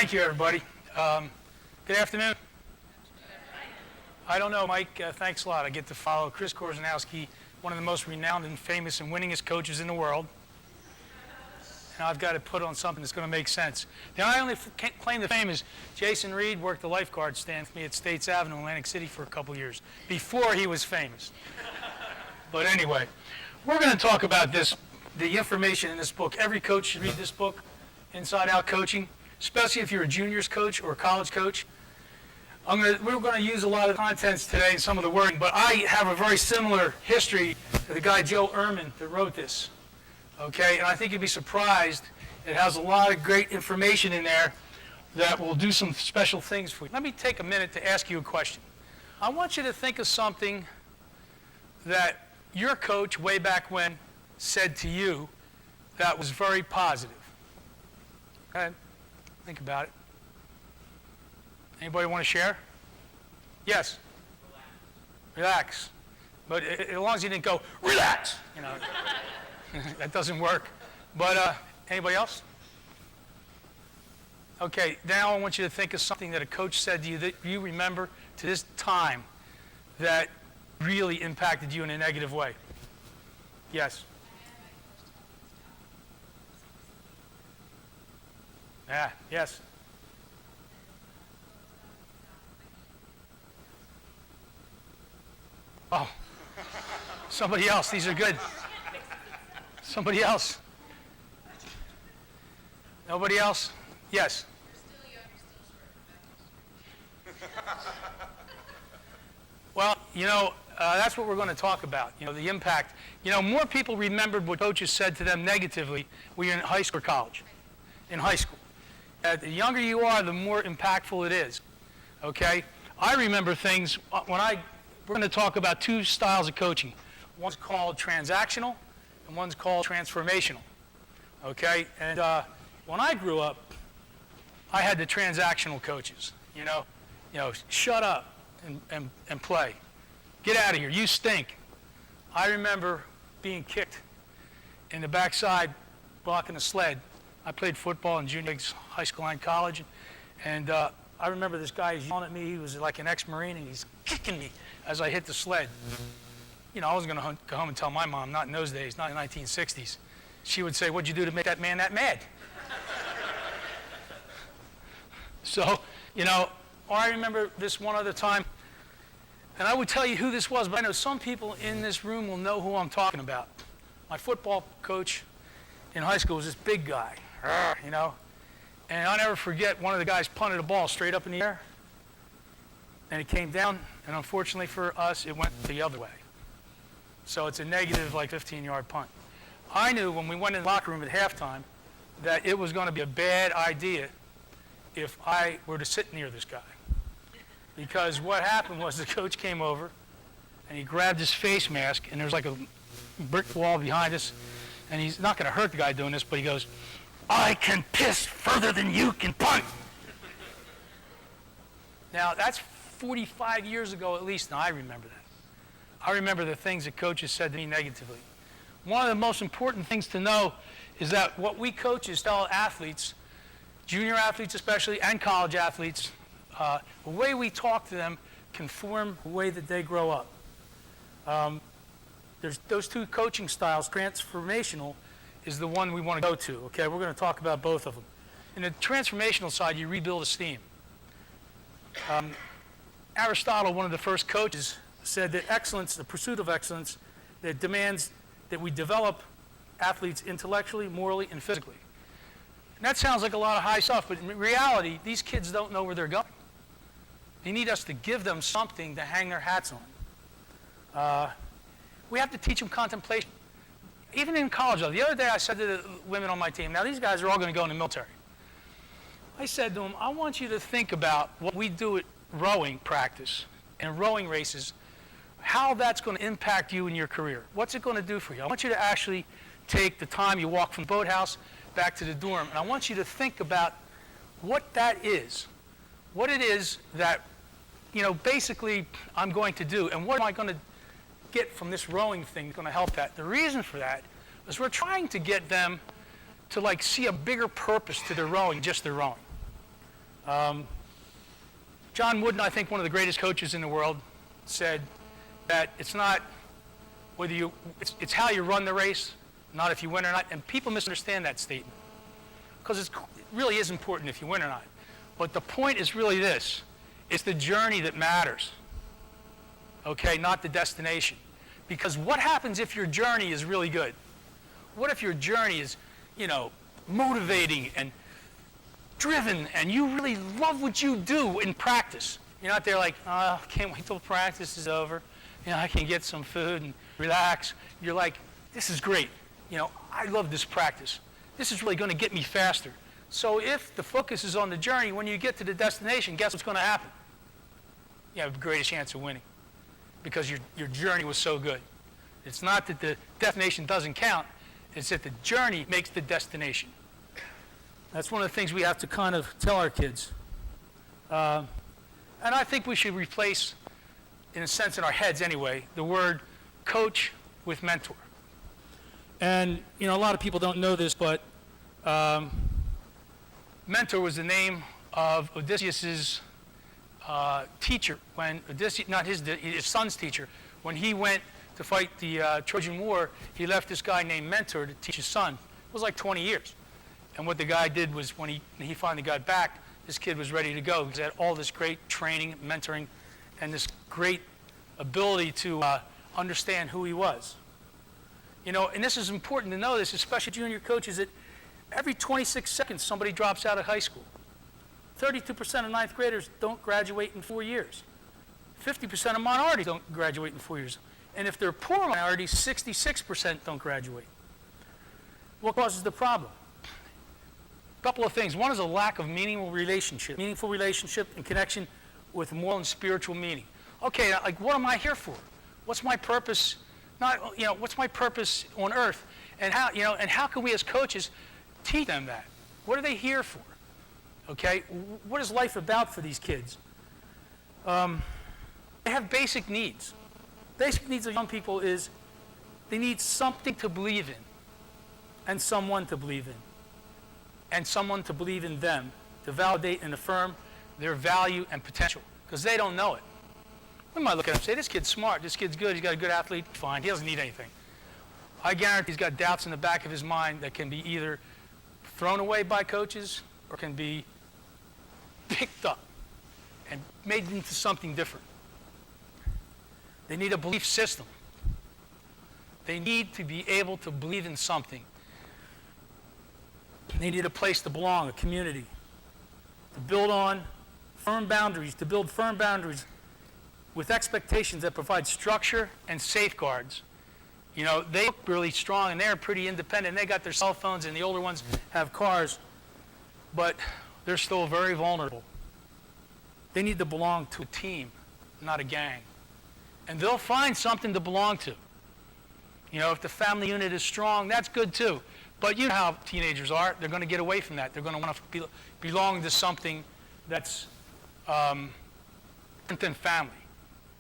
Thank you, everybody. Good afternoon. I don't know, Mike. Thanks a lot. I get to follow Chris Korzanowski, one of the most renowned and famous and winningest coaches in the world. And I've got to put on something that's going to make sense. The only claim to fame is Jason Reed worked the lifeguard stand for me at States Avenue, Atlantic City for a couple years, before he was famous. But anyway, we're going to talk about this, the information in this book. Every coach should read this book, Inside Out Coaching, especially if you're a juniors coach or a college coach. We're going to use a lot of contents today and some of the wording, but I have a very similar history to the guy Joe Ehrman that wrote this. Okay, and I think you'd be surprised. It has a lot of great information in there that will do some special things for you. Let me take a minute to ask you a question. I want you to think of something that your coach way back when said to you that was very positive. Okay, think about it. Anybody want to share? Yes? Relax. But as long as you didn't go, relax, you know, that doesn't work. But anybody else? Okay, now I want you to think of something that a coach said to you that you remember to this time that really impacted you in a negative way. Yes? Yeah, yes. Oh, somebody else. These are good. Somebody else. Nobody else? Yes. Well, you know, that's what we're going to talk about, you know, the impact. You know, more people remembered what coaches said to them negatively when you're in high school or college. In high school. The younger you are, the more impactful it is. Okay? I remember things we're going to talk about two styles of coaching. One's called transactional and one's called transformational. Okay? And when I grew up, I had the transactional coaches. You know, shut up and play. Get out of here. You stink. I remember being kicked in the backside, blocking the sled. I played football in junior leagues, high school and college, and I remember this guy yelling at me. He was like an ex-Marine, and he's kicking me as I hit the sled. You know, I wasn't going to go home and tell my mom, not in those days, not in the 1960s. She would say, "What'd you do to make that man that mad?" So, you know, or I remember this one other time, and I would tell you who this was, but I know some people in this room will know who I'm talking about. My football coach in high school was this big guy, you know, and I'll never forget one of the guys punted a ball straight up in the air, and it came down, and unfortunately for us, it went the other way. So it's a negative, like, 15-yard punt. I knew when we went in the locker room at halftime that it was going to be a bad idea if I were to sit near this guy. Because what happened was the coach came over, and he grabbed his face mask, and there's like a brick wall behind us, and he's not going to hurt the guy doing this, but he goes, "I can piss further than you can punt." Now, that's 45 years ago at least, and I remember that. I remember the things that coaches said to me negatively. One of the most important things to know is that what we coaches tell athletes, junior athletes especially, and college athletes, the way we talk to them can form the way that they grow up. There's those two coaching styles. Transformational is the one we want to go to. Okay, we're going to talk about both of them. In the transformational side, you rebuild esteem. Aristotle, one of the first coaches, said that excellence, the pursuit of excellence, that demands that we develop athletes intellectually, morally, and physically. And that sounds like a lot of high stuff, but in reality, these kids don't know where they're going. They need us to give them something to hang their hats on. We have to teach them contemplation. Even in college, though. The other day I said to the women on my team, now these guys are all going to go in the military. I said to them, I want you to think about what we do at rowing practice and rowing races, how that's going to impact you in your career. What's it going to do for you? I want you to actually take the time you walk from the boathouse back to the dorm, and I want you to think about what that is. What it is that, you know, basically I'm going to do, and what am I going to get from this rowing thing that's going to help that. The reason for that is we're trying to get them to like see a bigger purpose to their rowing, just their rowing. John Wooden, I think one of the greatest coaches in the world, said that it's not whether it's how you run the race, not if you win or not. And people misunderstand that statement because it really is important if you win or not. But the point is really this: it's the journey that matters. Okay, not the destination. Because what happens if your journey is really good? What if your journey is, motivating and driven, and you really love what you do in practice? You're not there like, oh, can't wait till practice is over. I can get some food and relax. You're like, this is great. I love this practice. This is really going to get me faster. So if the focus is on the journey, when you get to the destination, guess what's going to happen? You have the greatest chance of winning because your journey was so good. It's not that the destination doesn't count. It's that the journey makes the destination. That's one of the things we have to kind of tell our kids. And I think we should replace, in a sense in our heads anyway, the word coach with mentor. And, a lot of people don't know this, but mentor was the name of Odysseus's teacher, when Odysseus, not his son's teacher, when he went to fight the Trojan War, he left this guy named Mentor to teach his son. It was like 20 years. And what the guy did was when he finally got back, this kid was ready to go. He had all this great training, mentoring, and this great ability to understand who he was. And this is important to know this, especially junior coaches, that every 26 seconds somebody drops out of high school. 32% of ninth graders don't graduate in 4 years. 50% of minorities don't graduate in 4 years. And if they're poor minorities, 66% don't graduate. What causes the problem? A couple of things. One is a lack of meaningful relationship and connection with moral and spiritual meaning. Okay, like what am I here for? What's my purpose? What's my purpose on earth? And how can we as coaches teach them that? What are they here for? Okay, what is life about for these kids? They have basic needs. Basic needs of young people is they need something to believe in, and someone to believe in, and someone to believe in them, to validate and affirm their value and potential, because they don't know it. We might look at him and say, this kid's smart, this kid's good, he's got a good athlete, fine, he doesn't need anything. I guarantee he's got doubts in the back of his mind that can be either thrown away by coaches or can be picked up and made into something different. They need a belief system. They need to be able to believe in something. They need a place to belong, a community, to build firm boundaries with expectations that provide structure and safeguards. They look really strong and they're pretty independent. They got their cell phones and the older ones have cars, but they're still very vulnerable. They need to belong to a team, not a gang. And they'll find something to belong to. If the family unit is strong, that's good too. But you know how teenagers are. They're going to get away from that. They're going to want to belong to something that's different than family.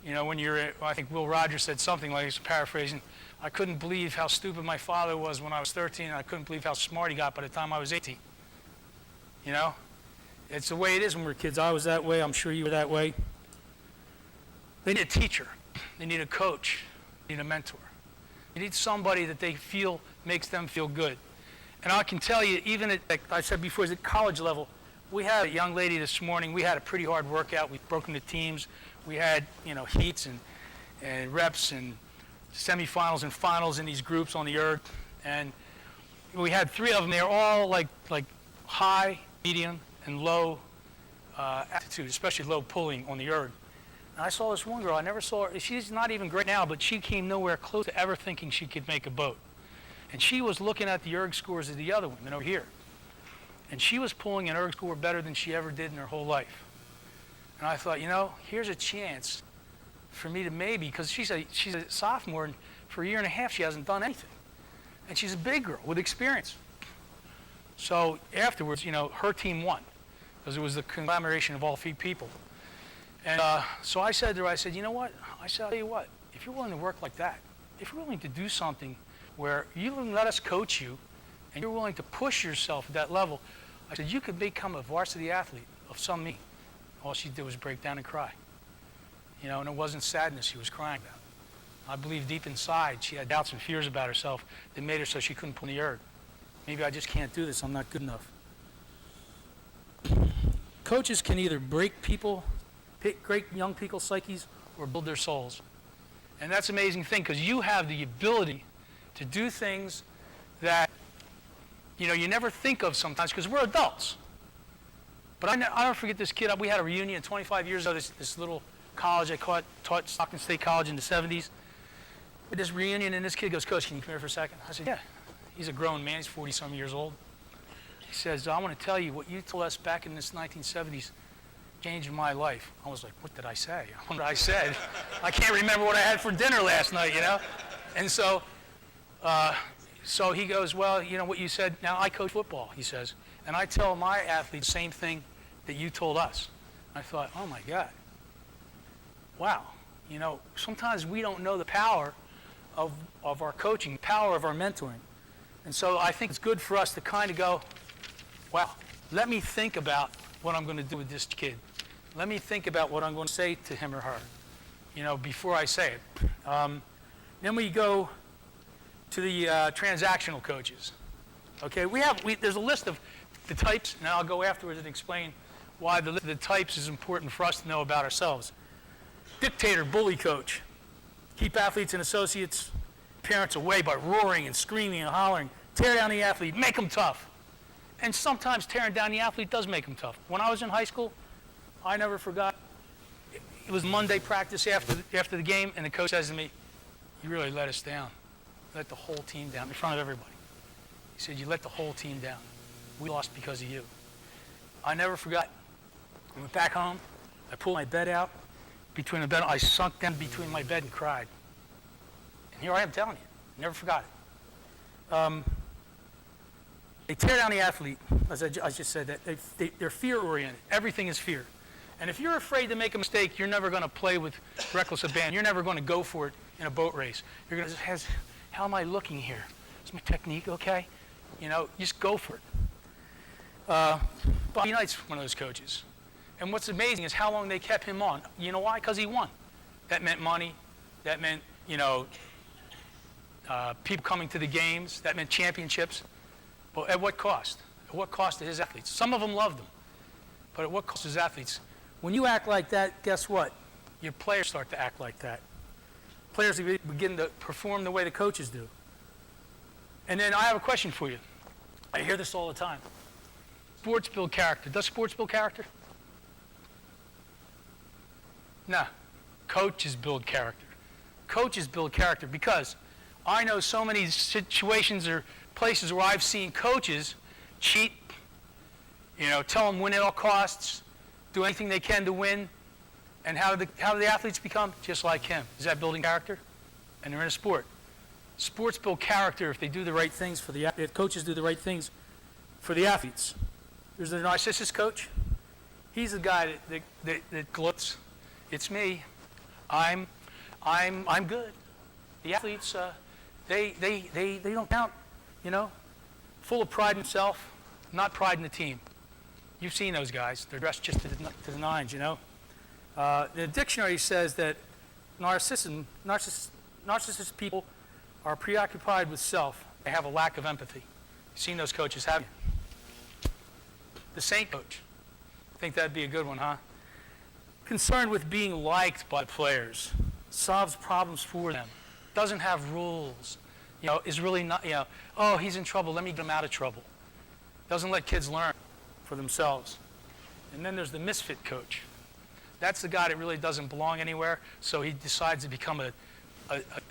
When I think Will Rogers said something like, he's paraphrasing, I couldn't believe how stupid my father was when I was 13, and I couldn't believe how smart he got by the time I was 18. It's the way it is when we're kids. I was that way. I'm sure you were that way. They need a teacher. They need a coach. They need a mentor. They need somebody that they feel makes them feel good. And I can tell you, even at, like I said before, at college level, we had a young lady this morning. We had a pretty hard workout. We broke into teams. We had, heats and reps and semifinals and finals in these groups on the erg. And we had 3 of them. They were all like high, medium, and low altitude, especially low pulling on the erg. And I saw this one girl. I never saw her. She's not even great now, but she came nowhere close to ever thinking she could make a boat. And she was looking at the erg scores of the other women over here. And she was pulling an erg score better than she ever did in her whole life. And I thought, here's a chance for me to maybe, because she's a sophomore, and for a year and a half she hasn't done anything. And she's a big girl with experience. So afterwards, her team won, because it was the conglomeration of all 3 people. And so I said to her, you know what? I'll tell you what, if you're willing to work like that, if you're willing to do something where you let us coach you, and you're willing to push yourself at that level, I said, you could become a varsity athlete. of some meaning. All she did was break down and cry. And it wasn't sadness she was crying about. I believe deep inside she had doubts and fears about herself that made her so she couldn't pull the earth. Maybe I just can't do this. I'm not good enough. Coaches can either break young people's psyches or build their souls. And that's an amazing thing because you have the ability to do things that you never think of sometimes because we're adults. But I never forget this kid. We had a reunion 25 years ago, this little college I taught Stockton State College in the 70s. At this reunion, and this kid goes, "Coach, can you come here for a second?" I said, "Yeah." He's a grown man. He's 40-some years old. He says, "I want to tell you what you told us back in this 1970s changed my life." I was like, "What did I say?" What I said, I can't remember what I had for dinner last night, And so he goes, "Well, what you said, now I coach football," he says, "and I tell my athletes the same thing that you told us." I thought, oh my God. Wow. Sometimes we don't know the power of our coaching, the power of our mentoring. And so I think it's good for us to kind of go, wow, let me think about what I'm going to do with this kid. Let me think about what I'm going to say to him or her, before I say it. Then we go to the transactional coaches. Okay, there's a list of the types, and I'll go afterwards and explain why the types is important for us to know about ourselves. Dictator, bully coach. Keep athletes and associates, parents away by roaring and screaming and hollering. Tear down the athlete, make them tough. And sometimes tearing down the athlete does make them tough. When I was in high school, I never forgot. It was Monday practice after the game, and the coach says to me, "You really let us down. Let the whole team down in front of everybody." He said, "You let the whole team down. We lost because of you." I never forgot. I went back home. I pulled my bed out. I sunk down between my bed and cried. And here I am telling you. Never forgot it. They tear down the athlete, as I just said, that they're fear-oriented. Everything is fear. And if you're afraid to make a mistake, you're never going to play with reckless abandon. You're never going to go for it in a boat race. You're going to say, how am I looking here? Is my technique okay? Just go for it. Bobby Knight's one of those coaches. And what's amazing is how long they kept him on. You know why? Because he won. That meant money. That meant, people coming to the games. That meant championships. But at what cost? At what cost to his athletes? Some of them loved him. But at what cost to his athletes? When you act like that, guess what? Your players start to act like that. Players begin to perform the way the coaches do. And then I have a question for you. I hear this all the time. Sports build character. Does sports build character? No. Coaches build character. Coaches build character because I know so many situations or places where I've seen coaches cheat, tell them win at all costs, do anything they can to win, and how do the athletes become? Just like him. Is that building character? And they're in a sport. Sports build character if they do the right things if coaches do the right things for the athletes. There's the narcissist coach. He's the guy that gloats. It's me. I'm good. The athletes, they don't count. Full of pride in himself, not pride in the team. You've seen those guys. They're dressed just to the nines, The dictionary says that narcissist people are preoccupied with self. They have a lack of empathy. You've seen those coaches, haven't you? The saint coach. I think that'd be a good one, huh? Concerned with being liked by players. Solves problems for them. Doesn't have rules. Is really not, oh, he's in trouble, let me get him out of trouble. Doesn't let kids learn for themselves. And then there's the misfit coach. That's the guy that really doesn't belong anywhere, so he decides to become a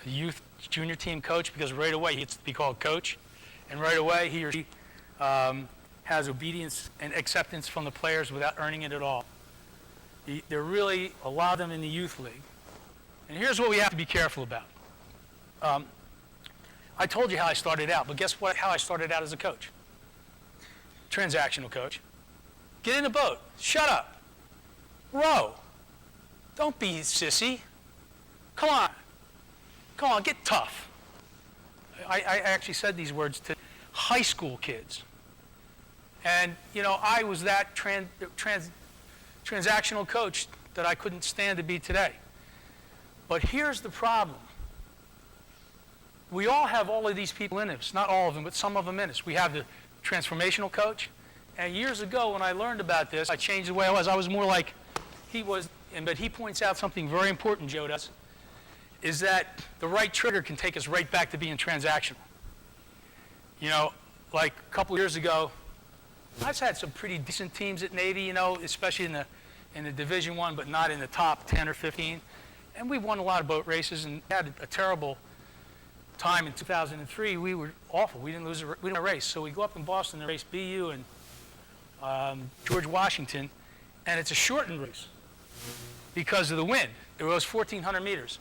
youth junior team coach because right away he gets to be called coach, and right away he or she has obedience and acceptance from the players without earning it at all. There are really a lot of them in the youth league. And here's what we have to be careful about. I told you how I started out, but guess what? How I started out as a coach. Transactional coach. Get in the boat. Shut up. Row. Don't be sissy. Come on. Come on, get tough. I actually said these words to high school kids. And, I was that transactional coach that I couldn't stand to be today. But here's the problem. We all have all of these people in us, not all of them, but some of them in us. We have the transformational coach. And years ago when I learned about this, I changed the way I was. I was more like he was, but he points out something very important, Joe does, is that the right trigger can take us right back to being transactional. You know, like a couple years ago, I've had some pretty decent teams at Navy, you know, especially in the Division I, but not in the top 10 or 15. And we won a lot of boat races and had a terrible time in 2003. We were awful. We didn't lose a race. So we go up in Boston and race BU and George Washington, and it's a shortened race because of the wind. It was 1,400 meters,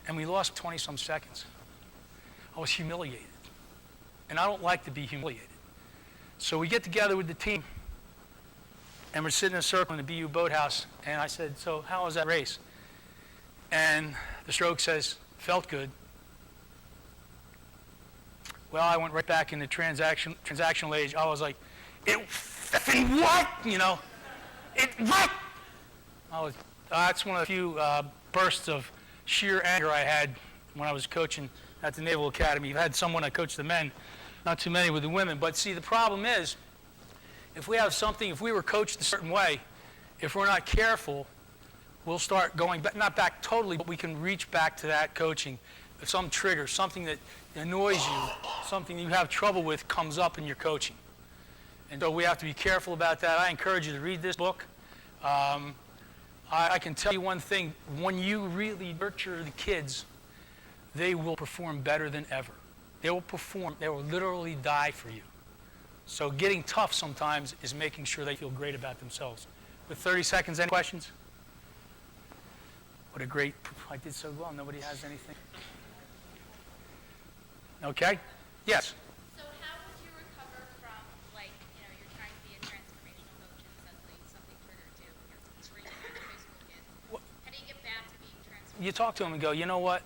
and we lost 20-some seconds. I was humiliated, and I don't like to be humiliated. So we get together with the team, and we're sitting in a circle in the BU boathouse, and I said, so how was that race? And the stroke says, felt good. Well, I went right back in the transactional age. I was like, it effing what? You know, it what? That's one of the few bursts of sheer anger I had when I was coaching at the Naval Academy. I had someone I coached the men, not too many with the women. But see, the problem is, if we have something, if we were coached a certain way, if we're not careful, we'll start going back, not back totally, but we can reach back to that coaching. If some trigger, something that annoys you, something you have trouble with comes up in your coaching. And so we have to be careful about that. I encourage you to read this book. I can tell you one thing, when you really nurture the kids, they will perform better than ever. They will perform, they will literally die for you. So getting tough sometimes is making sure they feel great about themselves. With 30 seconds, any questions? What a great, I did so well, nobody has anything. Okay? Yes? So how would you recover from, like, you know, you're trying to be a transformational coach and suddenly something triggered you and you're screaming at your high school kids? How do you get back to being transformational? You talk to them and go, you know what?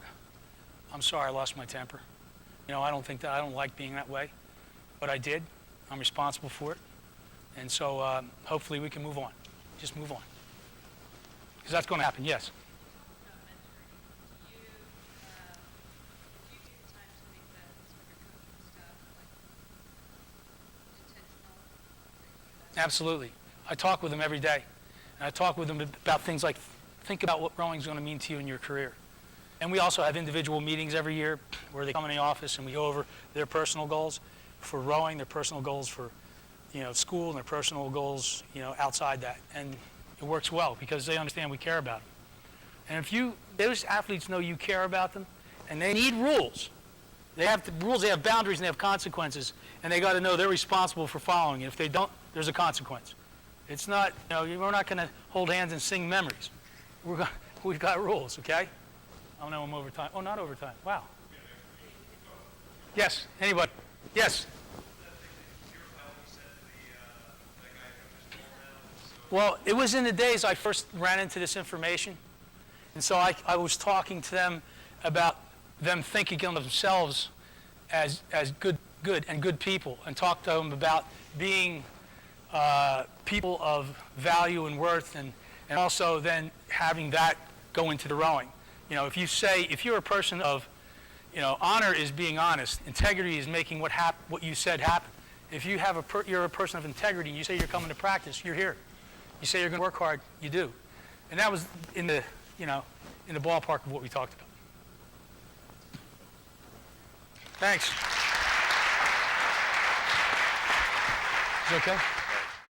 I'm sorry I lost my temper. You know, I don't like being that way, but I did. I'm responsible for it. And so hopefully we can move on. Just move on. Because that's going to happen, yes. Absolutely. I talk with them every day. And I talk with them about things like, think about what rowing is going to mean to you in your career. And we also have individual meetings every year where they come in the office and we go over their personal goals for rowing, their personal goals for, you know, school, and their personal goals, you know, outside that. And it works well because they understand we care about them. And if those athletes know you care about them, and they need rules. They have rules, they have boundaries, and they have consequences, and they got to know they're responsible for following it. If they don't, there's a consequence. It's not, you know, we're not going to hold hands and sing memories. We've got rules, okay? I don't know, I'm over time. Oh, not over time. Wow. Yes, anybody? Yes. Well, it was in the days I first ran into this information. And so I was talking to them about them thinking of themselves as good people, and talk to them about being people of value and worth, and also then having that go into the rowing. You know, if you're a person of, you know, honor is being honest, integrity is making what you said happen. If you have you're a person of integrity, you say you're coming to practice, you're here. You say you're going to work hard, you do. And that was in the ballpark of what we talked about. Thanks. Is it okay?